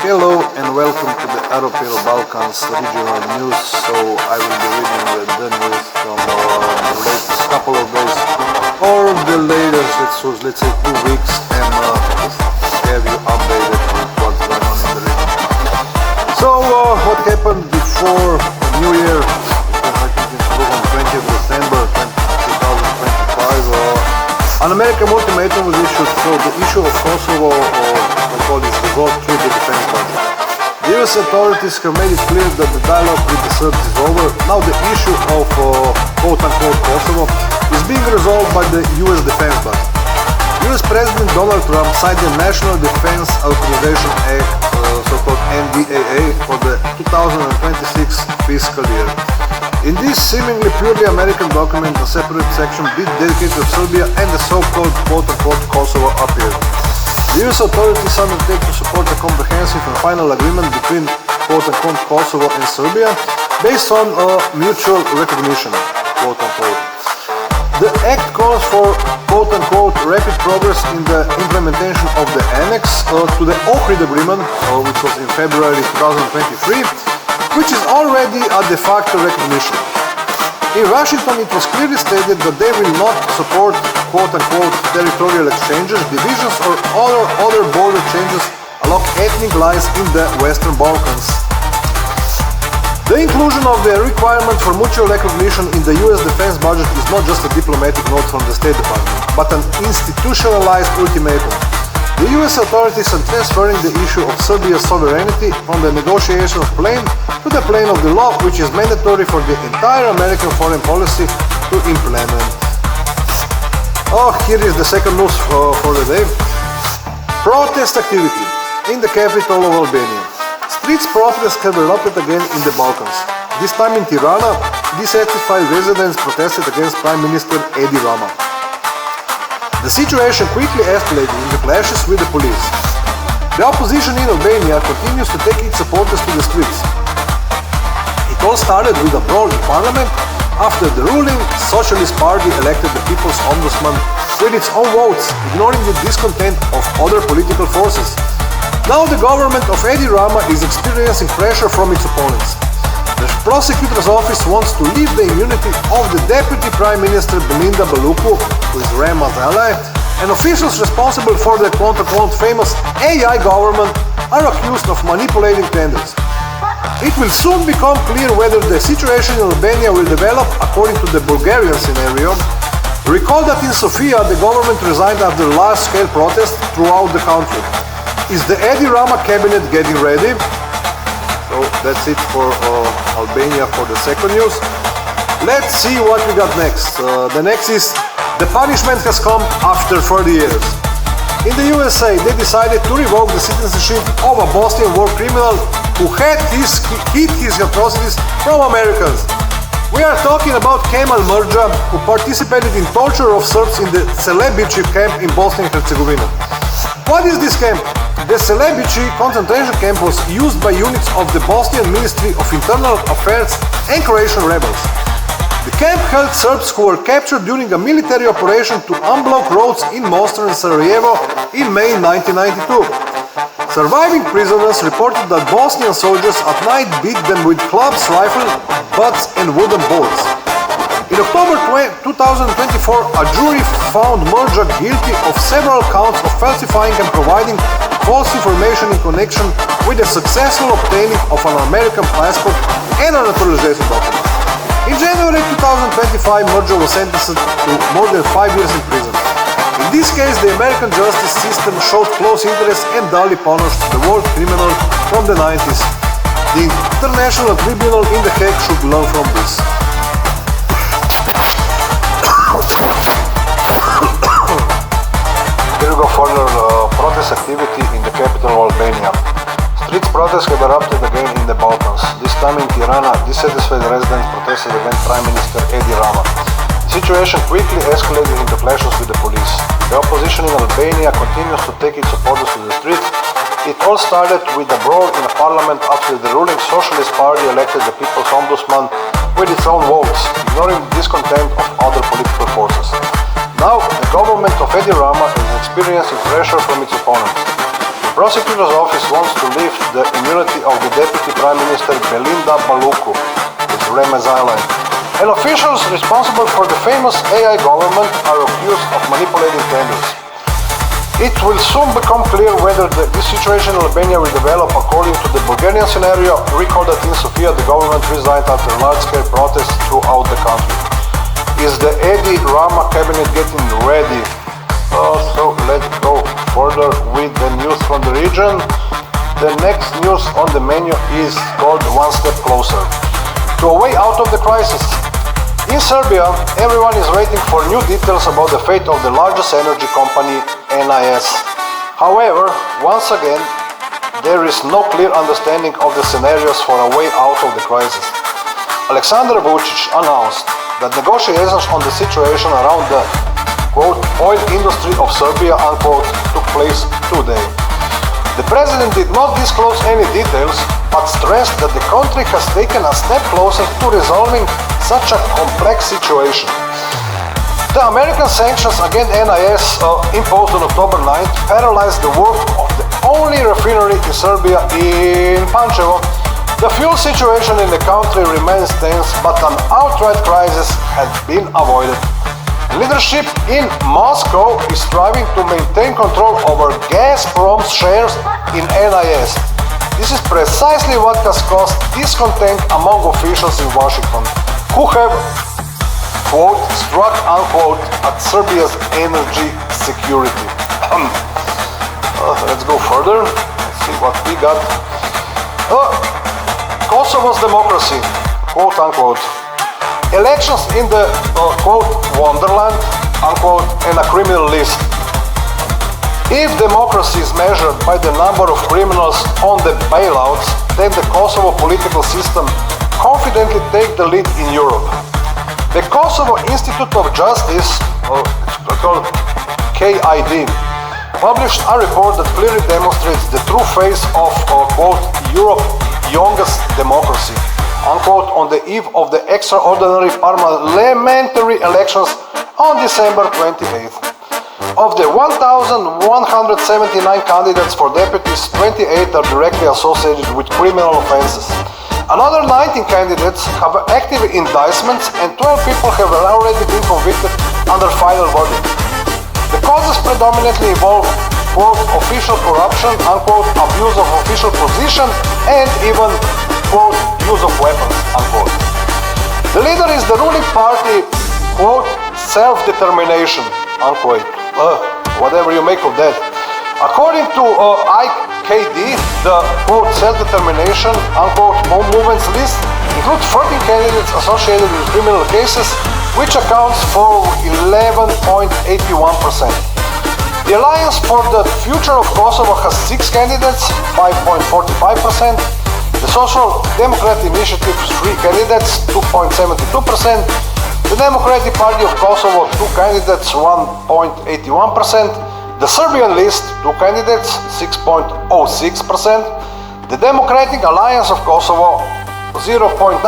Hello and welcome to the Balkans regional news. So I will be reading the news from the latest couple of days or the latest, let's say 2 weeks, and just have you updated with what's going on in the region. So what happened before New Year? I think it was on 20th December 2025. An American ultimatum was issued, so the issue of Kosovo, resolved through the defense budget. The US authorities have made it clear that the dialogue with the Serbs is over. Now the issue of quote-unquote Kosovo is being resolved by the US defense budget. US President Donald Trump signed the National Defense Authorization Act, so-called NDAA, for the 2026 fiscal year. In this seemingly purely American document, a separate section dedicated to Serbia and the so-called quote-unquote Kosovo appeared. The US authorities undertake to support a comprehensive and final agreement between quote-unquote Kosovo and Serbia based on mutual recognition, quote-unquote. The act calls for quote-unquote rapid progress in the implementation of the annex to the Ohrid Agreement, which was in February 2023, which is already a de facto recognition. In Washington, it was clearly stated that they will not support quote-unquote territorial exchanges, divisions, or other border changes along ethnic lines in the Western Balkans. The inclusion of the requirement for mutual recognition in the US defense budget is not just a diplomatic note from the State Department, but an institutionalized ultimatum. The US authorities are transferring the issue of Serbia's sovereignty from the negotiations plane to the plane of the law, which is mandatory for the entire American foreign policy to implement. Here is the second news for the day. Protest activity in the capital of Albania. Street protests have erupted again in the Balkans. This time in Tirana, dissatisfied residents protested against Prime Minister Edi Rama. The situation quickly escalated into clashes with the police. The opposition in Albania continues to take its supporters to the streets. It all started with a brawl in parliament after the ruling Socialist Party elected the People's Ombudsman with its own votes, ignoring the discontent of other political forces. Now the government of Edi Rama is experiencing pressure from its opponents. The prosecutor's office wants to leave the immunity of the Deputy Prime Minister Belinda Beluku, who is Rama's ally, and officials responsible for the quote-unquote famous AI government are accused of manipulating tenders. It will soon become clear whether the situation in Albania will develop according to the Bulgarian scenario. Recall that in Sofia, the government resigned after large-scale protests throughout the country. Is the Edi Rama cabinet getting ready? So that's it for Albania for the second news. Let's see what we got next. The next is the punishment has come after 30 years. In the USA, they decided to revoke the citizenship of a Bosnian war criminal who hid his atrocities from Americans. We are talking about Kemal Mrđa, who participated in torture of Serbs in the Celebići camp in Bosnia and Herzegovina. What is this camp? The Celebići concentration camp was used by units of the Bosnian Ministry of Internal Affairs and Croatian rebels. The camp held Serbs who were captured during a military operation to unblock roads in Mostar and Sarajevo in May 1992. Surviving prisoners reported that Bosnian soldiers at night beat them with clubs, rifle butts, and wooden boards. In October 2024, a jury found Mrđa guilty of several counts of falsifying and providing false information in connection with the successful obtaining of an American passport and a naturalization document. In January 2025, Mrđa was sentenced to more than 5 years in prison. In this case, the American justice system showed close interest and duly punished the war criminal from the 90s. The International Tribunal in The Hague should learn from this. Here we go further protest activity in the capital of Albania. Street protests have erupted again in the Balkans. This time in Tirana, dissatisfied residents protested against Prime Minister Edi Rama. The situation quickly escalated into clashes with the police. The opposition in Albania continues to take its supporters to the streets. It all started with a brawl in a parliament after the ruling Socialist Party elected the People's Ombudsman with its own votes, ignoring the discontent of other political forces. Now, the government of Edi Rama is experiencing pressure from its opponents. The prosecutor's office wants to lift the immunity of the Deputy Prime Minister Belinda Baluku, with Remez Island. And officials responsible for the famous AI government are accused of manipulating tenders. It will soon become clear whether this situation in Albania will develop according to the Bulgarian scenario. Recall that in Sofia the government resigned after large-scale protests throughout the country. Is the Edi Rama cabinet getting ready? So let's go further with the news from the region. The next news on the menu is called One Step Closer to a way out of the crisis. In Serbia, everyone is waiting for new details about the fate of the largest energy company, NIS. However, once again, there is no clear understanding of the scenarios for a way out of the crisis. Alexander Vučić announced that negotiations on the situation around the quote, oil industry of Serbia unquote, took place today. The president did not disclose any details, but stressed that the country has taken a step closer to resolving such a complex situation. The American sanctions against NIS imposed on October 9th paralyzed the work of the only refinery in Serbia in Pančevo. The fuel situation in the country remains tense, but an outright crisis has been avoided. Leadership in Moscow is striving to maintain control over Gazprom's shares in NIS. This is precisely what has caused discontent among officials in Washington, who have, quote, struck, unquote, at Serbia's energy security. Let's go further. Let's see what we got. Kosovo's democracy, quote, unquote. Elections in the, quote, wonderland, unquote, and a criminal list. If democracy is measured by the number of criminals on the bailouts, then the Kosovo political system confidently takes the lead in Europe. The Kosovo Institute of Justice, called KID, published a report that clearly demonstrates the true face of, quote, Europe's youngest democracy, unquote, on the eve of the extraordinary parliamentary elections on December 28th. Of the 1,179 candidates for deputies, 28 are directly associated with criminal offenses. Another 19 candidates have active indictments and 12 people have already been convicted under final verdict. The causes predominantly involve, quote, official corruption, unquote, abuse of official position, and even, quote, use of weapons, unquote. The leader is the ruling party, quote, self-determination, unquote. Whatever you make of that. According to IKD, the, quote, self-determination, unquote, movement's list includes 13 candidates associated with criminal cases, which accounts for 11.81%. The Alliance for the Future of Kosovo has 6 candidates, 5.45%. The Social Democrat Initiative, 3 candidates, 2.72%. The Democratic Party of Kosovo, 2 candidates, 1.81%. The Serbian List, 2 candidates, 6.06%. The Democratic Alliance of Kosovo, 0.9%.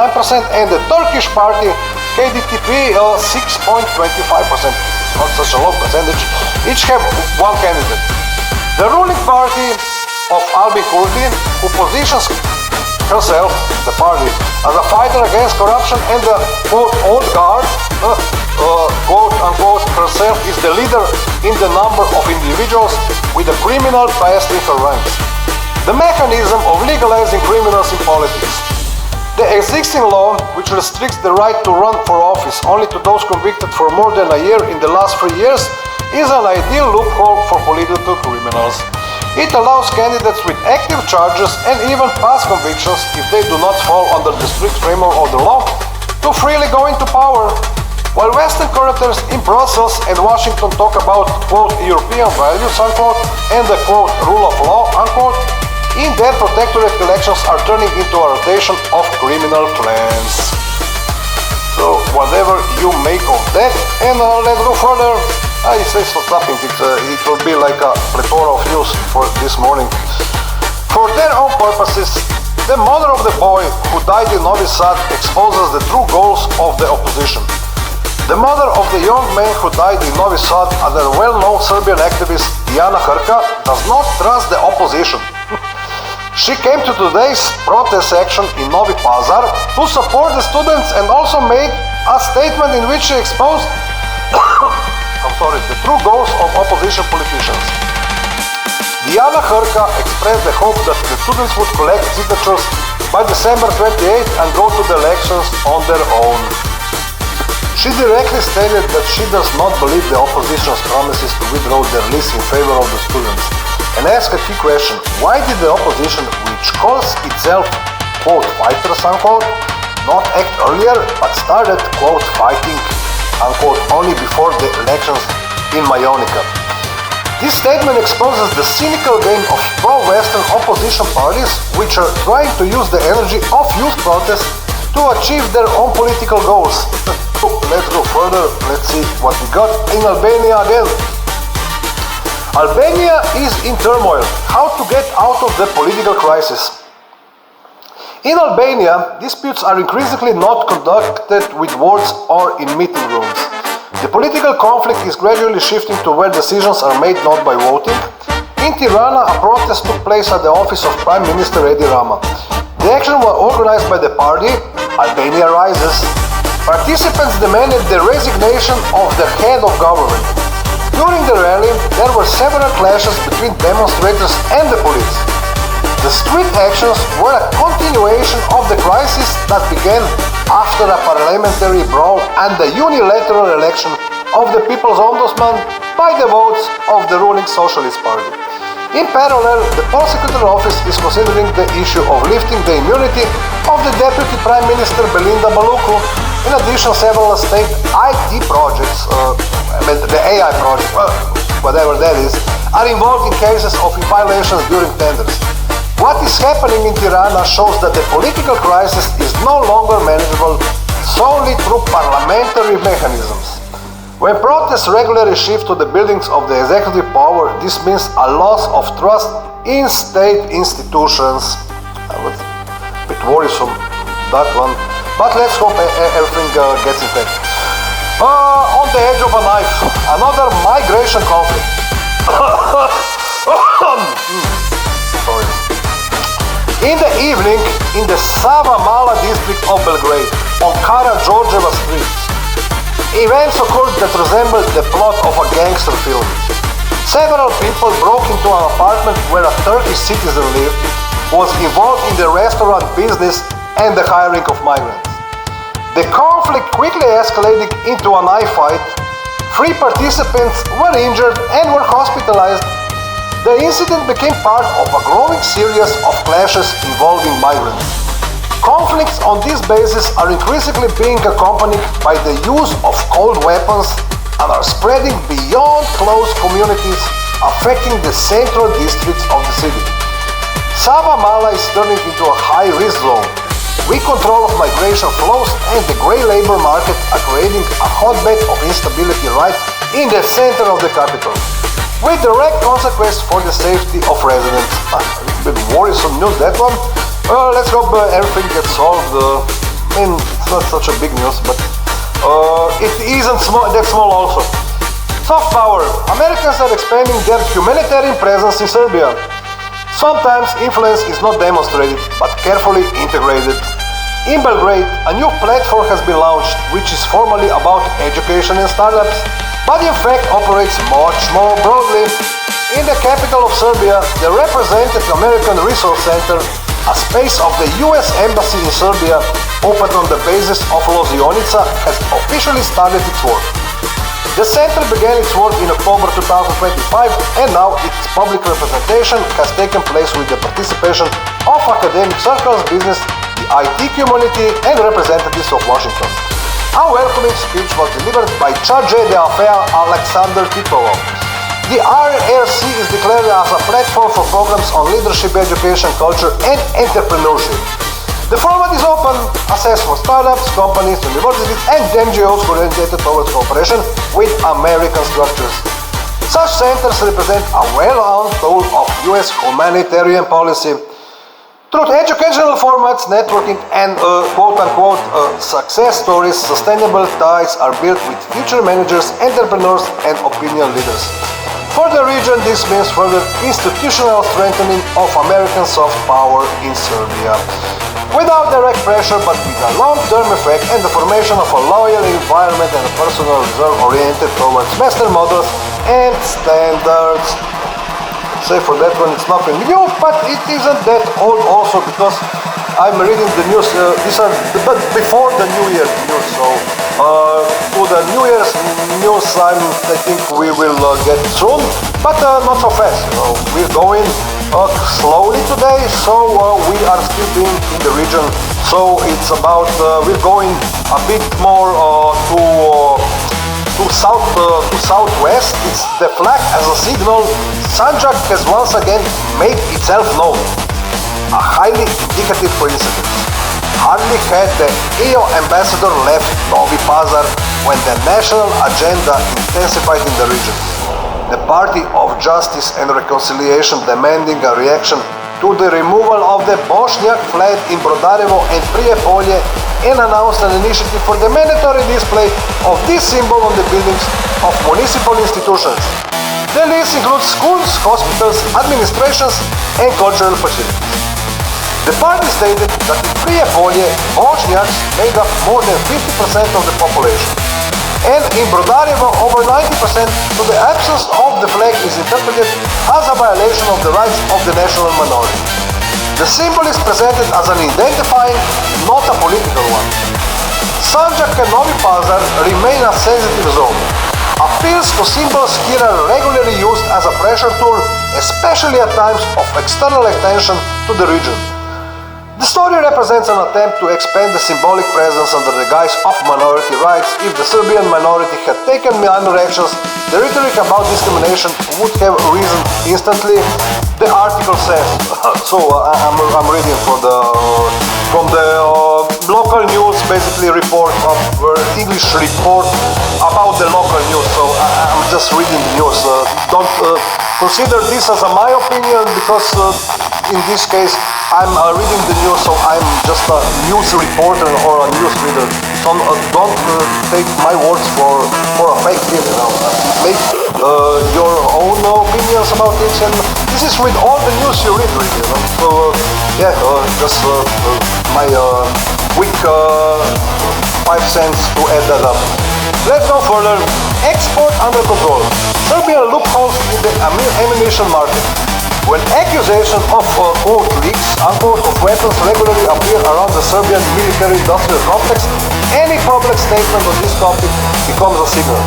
And the Turkish Party, KDTP, 6.25%. Not such a low percentage. Each have 1 candidate. The ruling party of Albin Kurti, who positions herself, the party, as a fighter against corruption, and the, quote, old guard, quote, unquote, herself is the leader in the number of individuals with a criminal past in her ranks. The mechanism of legalizing criminals in politics. The existing law, which restricts the right to run for office only to those convicted for more than a year in the last 3 years, is an ideal loophole for political criminals. It allows candidates with active charges and even past convictions, if they do not fall under the strict framework of the law, to freely go into power. While Western curators in Brussels and Washington talk about, quote, European values, unquote, and the, quote, rule of law, unquote, in their protectorate elections are turning into a rotation of criminal clans. So whatever you make of that, and let's go further. It says for nothing, it will be like a plethora of news for this morning. For their own purposes, the mother of the boy who died in Novi Sad exposes the true goals of the opposition. The mother of the young man who died in Novi Sad, another well-known Serbian activist, Diana Hrka, does not trust the opposition. She came to today's protest action in Novi Pazar to support the students and also made a statement in which she exposed the true goals of opposition politicians. Diana Hrka expressed the hope that the students would collect signatures by December 28 and go to the elections on their own. She directly stated that she does not believe the opposition's promises to withdraw their list in favor of the students, and asked a key question: why did the opposition, which calls itself, quote, fighters, unquote, not act earlier, but started, quote, fighting, unquote, only before the elections in Majonica? This statement exposes the cynical game of pro-Western opposition parties, which are trying to use the energy of youth protests to achieve their own political goals. Let's go further, let's see what we got in Albania again. Albania is in turmoil. How to get out of the political crisis? In Albania, disputes are increasingly not conducted with words or in meeting rooms. The political conflict is gradually shifting to where decisions are made not by voting. In Tirana, a protest took place at the office of Prime Minister Edi Rama. The action was organized by the party Albania Rises. Participants demanded the resignation of the head of government. During the rally, there were several clashes between demonstrators and the police. The street actions were a continuation of the crisis that began after a parliamentary brawl and the unilateral election of the People's Ombudsman by the votes of the ruling Socialist Party. In parallel, the prosecutor office is considering the issue of lifting the immunity of the Deputy Prime Minister Belinda Baluku. In addition, several state IT projects, the AI project, whatever that is, are involved in cases of violations during tenders. What is happening in Tirana shows that the political crisis is no longer manageable solely through parliamentary mechanisms. When protests regularly shift to the buildings of the executive power, this means a loss of trust in state institutions. I was a bit worrisome, that one. But let's hope everything gets intact. On the edge of a knife, another migration conflict. Sorry. In the evening, in the Savamala district of Belgrade, on Karađorđeva Street, events occurred that resembled the plot of a gangster film. Several people broke into an apartment where a Turkish citizen lived, was involved in the restaurant business and the hiring of migrants. The conflict quickly escalated into a knife fight. 3 participants were injured and were hospitalized. The incident became part of a growing series of clashes involving migrants. Conflicts on this basis are increasingly being accompanied by the use of cold weapons and are spreading beyond close communities, affecting the central districts of the city. Savamala is turning into a high-risk zone. Weak control of migration flows and the grey labor market are creating a hotbed of instability right in the center of the capital, with direct consequence for the safety of residents. A little bit worrisome news, that one. Let's hope everything gets solved. I mean, it's not such a big news, but it isn't that small also. Soft power. Americans are expanding their humanitarian presence in Serbia. Sometimes influence is not demonstrated, but carefully integrated. In Belgrade, a new platform has been launched, which is formally about education and startups, but in fact operates much more broadly. In the capital of Serbia, the Representative American Resource Center, a space of the US Embassy in Serbia, opened on the basis of Lozionica, has officially started its work. The center began its work in October 2025, and now its public representation has taken place with the participation of academic circles, business, the IT community, and representatives of Washington. A welcoming speech was delivered by Charge d'Affaires Alexander Titovo. The RRC is declared as a platform for programs on leadership, education, culture, and entrepreneurship. The format is open, access for startups, companies, universities, and NGOs oriented towards cooperation with American structures. Such centers represent a well-known tool of US humanitarian policy. Through educational formats, networking, and quote-unquote success stories, sustainable ties are built with future managers, entrepreneurs, and opinion leaders. For the region, this means further institutional strengthening of American soft power in Serbia. Without direct pressure, but with a long-term effect and the formation of a loyal environment and a personal reserve oriented towards Western models and standards. Say for that one, it's nothing new, but it isn't that old also, because I'm reading the news. These are but before the New Year news. So to the New Year's news, I think we will get soon, but not so fast. We're going slowly today, so we are still being in the region. So it's about we're going a bit more to southwest. It's the flag as a signal. Sanjak has once again made itself known. A highly indicative coincidence. Hardly had the EU ambassador left Novi Pazar when the national agenda intensified in the region. The Party of Justice and Reconciliation demanding a reaction to the removal of the Bošnjak flag in Brodarevo and Prijepolje and announced an initiative for the mandatory display of this symbol on the buildings of municipal institutions. The list includes schools, hospitals, administrations, and cultural facilities. The party stated that in Prijepolje, Bošnjaks made up more than 50% of the population, and in Brodarevo over 90%, so the absence of the flag is interpreted as a violation of the rights of the national minority. The symbol is presented as an identifying, not a political one. Sanjak and Novi Pazar remain a sensitive zone. Appeals to symbols here are regularly used as a pressure tool, especially at times of external attention to the region. The story represents an attempt to expand the symbolic presence under the guise of minority rights. If the Serbian minority had taken minor actions, the rhetoric about discrimination would have risen instantly, the article says. So I'm reading from the local news, basically report of English report about the local news. So I'm just reading the news. Don't consider this as my opinion, because in this case I'm reading the news, so I'm just a news reporter or a news reader. So don't take my words for a fake thing. Make your own opinions about it, and this is with all the news you read, really. So yeah, just my quick 5 cents to add that up. Let's go further. Export under control. Serbia loopholes in the ammunition market. When accusations of quote leaks, unquote, of weapons regularly appear around the Serbian military-industrial complex, any public statement on this topic becomes a signal.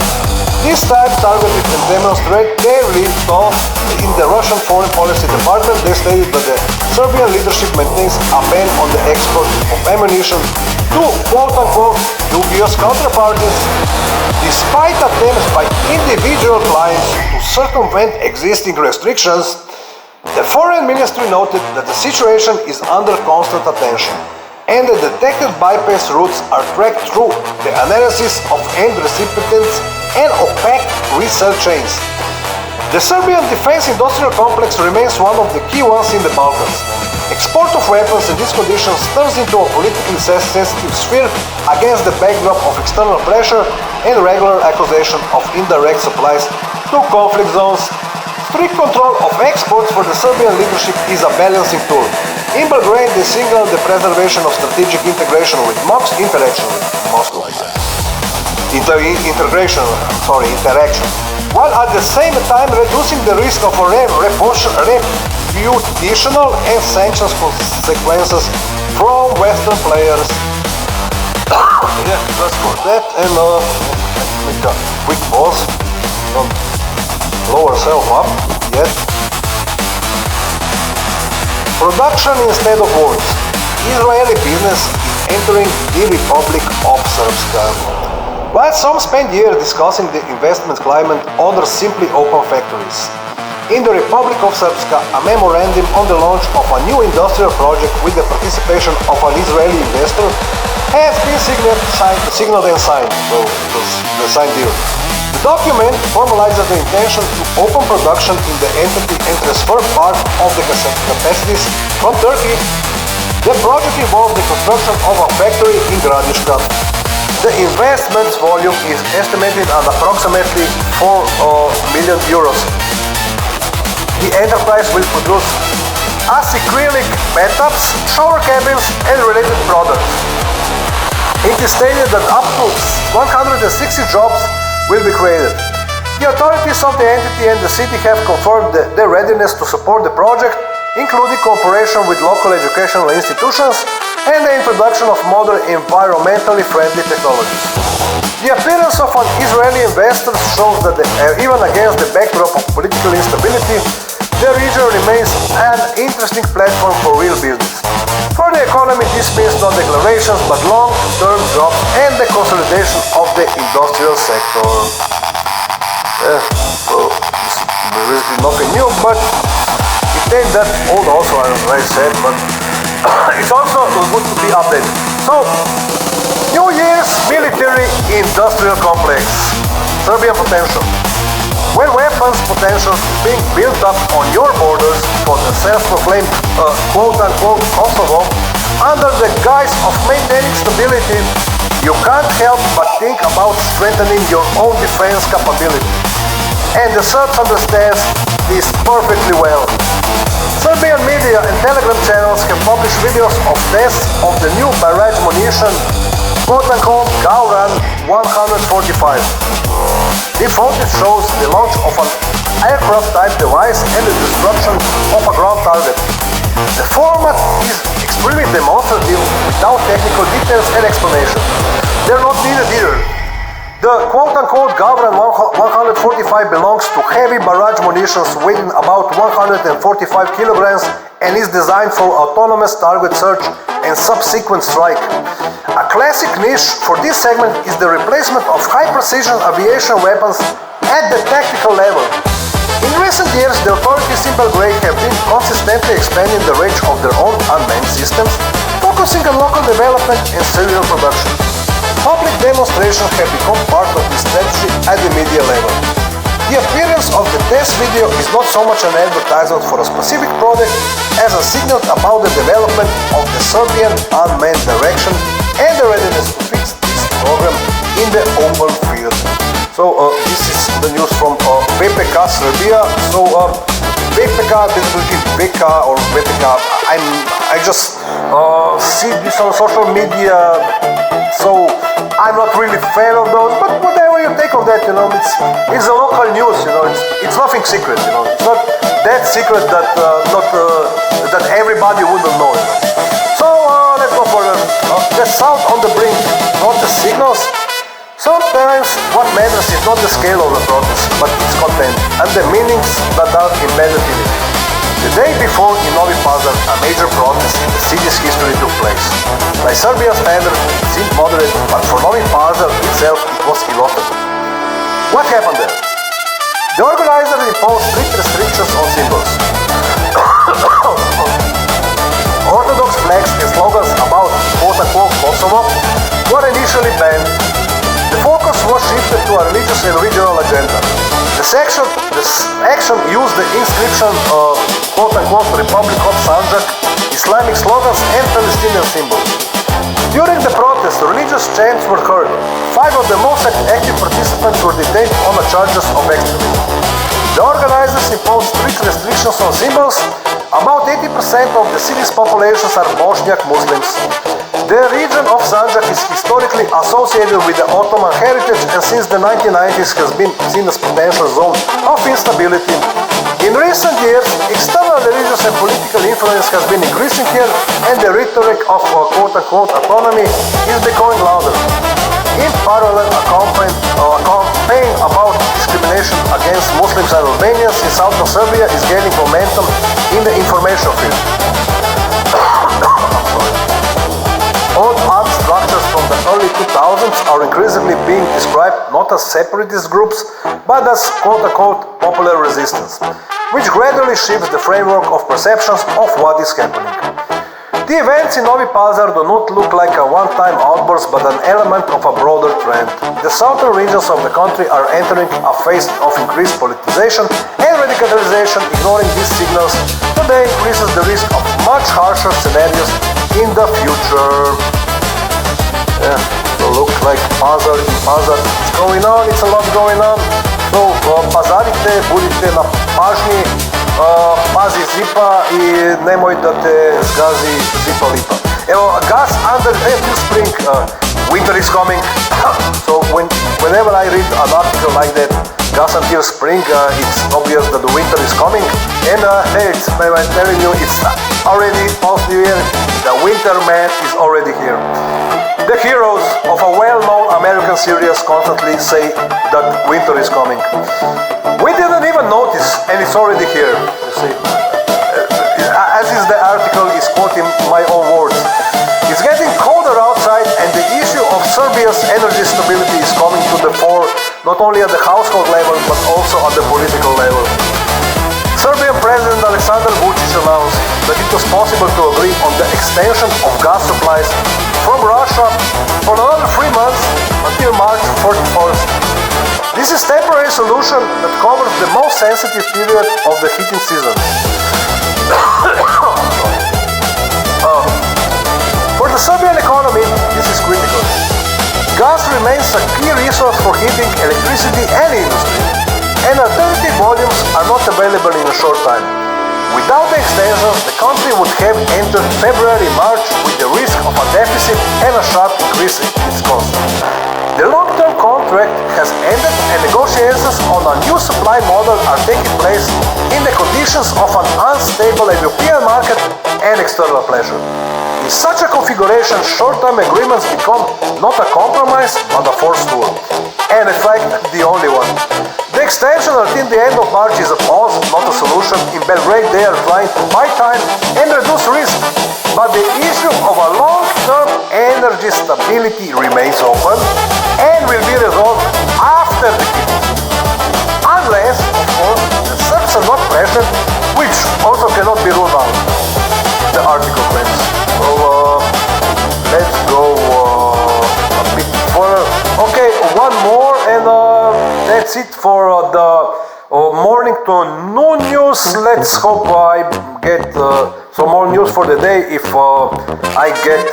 This type targeted and demonstrate their lead, so in the Russian Foreign Policy Department they stated that the Serbian leadership maintains a ban on the export of ammunition to quote-unquote dubious counterparties, despite attempts by individual clients to circumvent existing restrictions. The Foreign Ministry noted that the situation is under constant attention, and the detected bypass routes are tracked through the analysis of end recipients and opaque resale chains. The Serbian defense industrial complex remains one of the key ones in the Balkans. Export of weapons in these conditions turns into a politically sensitive sphere against the backdrop of external pressure and regular accusation of indirect supplies to conflict zones. Strict control of exports for the Serbian leadership is a balancing tool. In Belgrade, they signal the preservation of strategic integration with interaction, while at the same time reducing the risk of reputational and sanctions consequences from Western players. Yeah, just for that, and make a quick pause. Don't blow ourselves up yet. Production instead of words. Israeli business is entering the Republic of Srpska. While some spend years discussing the investment climate, others simply open factories. In the Republic of Srpska, a memorandum on the launch of a new industrial project with the participation of an Israeli investor has been signaled and signed. So the signed deal. The document formalizes the intention to open production in the entity and transfer part of the capacities from Turkey. The project involves the construction of a factory in Gradiška. The investment volume is estimated at approximately 4 million euros. The enterprise will produce acrylic bathtubs, shower cabins, and related products. It is stated that up to 160 jobs will be created. The authorities of the entity and the city have confirmed their readiness to support the project, including cooperation with local educational institutions and the introduction of modern environmentally friendly technologies. The appearance of an Israeli investor shows that even against the backdrop of political instability, the region remains an interesting platform for real business. For the economy, this means not declarations but long-term jobs and the consolidation of the industrial sector. So there is nothing new, but it ain't that old also, as I said, but it's also good to be updated. So, New Year's military industrial complex, Serbian potential. When weapons potential is being built up on your borders for the self-proclaimed quote-unquote Kosovo, under the guise of maintaining stability, you can't help but think about strengthening your own defense capability. And the Serbs understand this perfectly well. Serbian media and Telegram channels have published videos of tests of the new barrage munition, quote-unquote Gauran 145. The footage shows the launch of an aircraft-type device and the destruction of a ground target. The format is extremely demonstrative without technical details and explanation. They're not needed either. The quote-unquote Gauran 145 belongs to heavy barrage munitions weighing about 145 kilograms and is designed for autonomous target search and subsequent strike. A classic niche for this segment is the replacement of high-precision aviation weapons at the tactical level. In recent years, the authorities in Belgrade have been consistently expanding the range of their own unmanned systems, focusing on local development and serial production. Public demonstrations have become part of this strategy at the media level. The appearance of the test video is not so much an advertisement for a specific product as a signal about the development of the Serbian unmanned direction and the readiness to fix this program in the open field. So this is the news from VPK Serbia. So VPK, basically VK or VPK, I just see this on social media, so I'm not really fan of those, but whatever you take of that, it's a local news, it's nothing secret, it's not that secret that that everybody wouldn't know. So let's go further. The sound on the brink, not the signals. Sometimes what matters is not the scale of the protest, but its content and the meanings that are embedded in it. The day before in Novi Pazar, a major protest in the city's history took place. By Serbian standards, it seemed moderate, but for Novi Pazar itself, it was illustrative. What happened there? The organizers imposed strict restrictions on symbols. Orthodox flags and slogans about quote-unquote Kosovo were initially banned. The focus was shifted to a religious and regional agenda. This action used the inscription quote-unquote Republic of Sanjak, Islamic slogans and Palestinian symbols. During the protest, religious chants were heard. 5 of the most active participants were detained on the charges of extremism. The organizers imposed strict restrictions on symbols. About 80% of the city's population are Bosniak Muslims. The region of Sanjak is historically associated with the Ottoman heritage and since the 1990s has been seen as potential zone of instability. In recent years, external religious and political influence has been increasing here and the rhetoric of quote-unquote autonomy is becoming louder. In parallel, a campaign about discrimination against Muslims and Albanians in southern Serbia is gaining momentum in the information field. Old art structures from the early 2000s are increasingly being described not as separatist groups, but as quote-unquote popular resistance, which gradually shifts the framework of perceptions of what is happening. The events in Novi Pazar do not look like a one-time outburst but an element of a broader trend. The southern regions of the country are entering a phase of increased politicization and radicalization. Ignoring these signals today increases the risk of much harsher scenarios in the future. Yeah, so look like Pazar in Pazar. It's going on, it's a lot going on. So pazarite, budite na pažnji, pazi zipa i nemoj da te zgazi zipa lipa. Evo, gas under you spring, winter is coming. So whenever I read an article like that, gas until spring, it's obvious that the winter is coming. And hey, I'm telling you, it's already past the year. The winter man is already here. The heroes of a well-known American series constantly say that winter is coming. We didn't even notice, and it's already here, you see. As is the article is quoting my own words. It's getting colder outside, and the issue of Serbia's energy stability is coming to the fore, not only at the household level, but also at the political level. Serbian President Aleksandar Vučić announced that it was possible to agree on the extension of gas supplies from Russia for another 3 months until March 31st. This is a temporary solution that covers the most sensitive period of the heating season. For the Serbian economy, this is critical. Gas remains a key resource for heating electricity and industry, and alternative volumes are not available in a short time. Without the extensions, the country would have entered February-March with the risk of a deficit and a sharp increase in its cost. The long-term contract has ended and negotiations on a new supply model are taking place in the conditions of an unstable European market and external pressure. In such a configuration, short-term agreements become not a compromise but a forced tool, and in fact the only one. The extension until the end of March is a pause, not a solution. In Belgrade they are trying to buy time and reduce risk, but the issue of a long-term energy stability remains open and will be resolved after the heating season. Unless, of course, the Serbs are not pressured, which also cannot be ruled out, the article claims. So let's go a bit further. Okay, one more and that's it for the morning to noon news. Let's hope I get some more news for the day if I get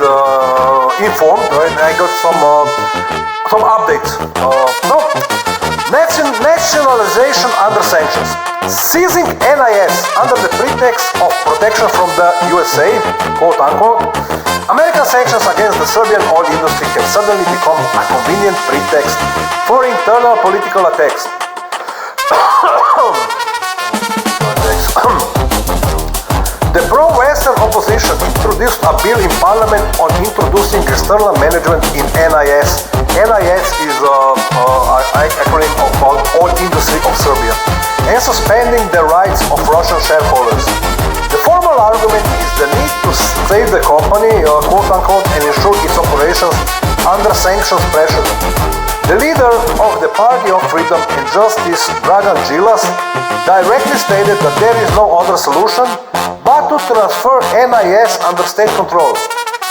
informed. Right? I got some updates. Nationalization under sanctions. Seizing NIS under the pretext of protection from the USA, quote unquote, American sanctions against the Serbian oil industry have suddenly become a convenient pretext for internal political attacks. The pro-Western opposition introduced a bill in parliament on introducing external management in NIS. NIS is an acronym of Oil Industry of Serbia, and suspending the rights of Russian shareholders. The formal argument is the need to save the company, quote-unquote, and ensure its operations under sanctions pressure. The leader of the Party of Freedom and Justice, Dragan Đilas, directly stated that there is no other solution but to transfer NIS under state control.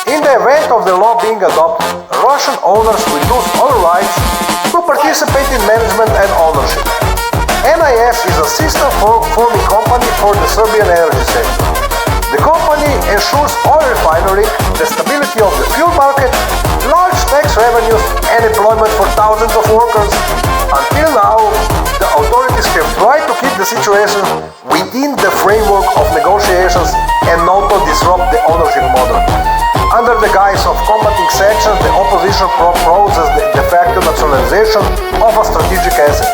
In the event of the law being adopted, Russian owners will lose all rights to participate in management and ownership. NIS is a system-forming company for the Serbian energy sector. The company ensures oil refinery, the stability of the fuel market, large tax revenues, and employment for thousands of workers. Until now, the authorities have tried to keep the situation within the framework of negotiations and not to disrupt the ownership model. Under the guise of combating sanctions, the opposition proposes the de facto nationalization of a strategic asset.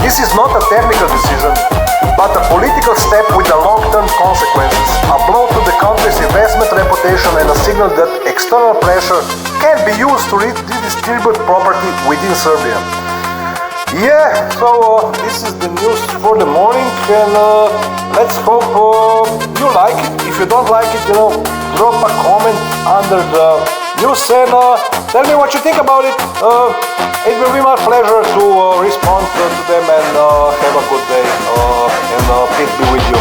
This is not a technical decision, but a political step with the long-term consequences, a blow to the country's investment reputation and a signal that external pressure can be used to redistribute property within Serbia. Yeah, so this is the news for the morning, and let's hope you like it. If you don't like it, drop a comment under the news and tell me what you think about it. It will be my pleasure to respond to them, and have a good day, and peace be with you.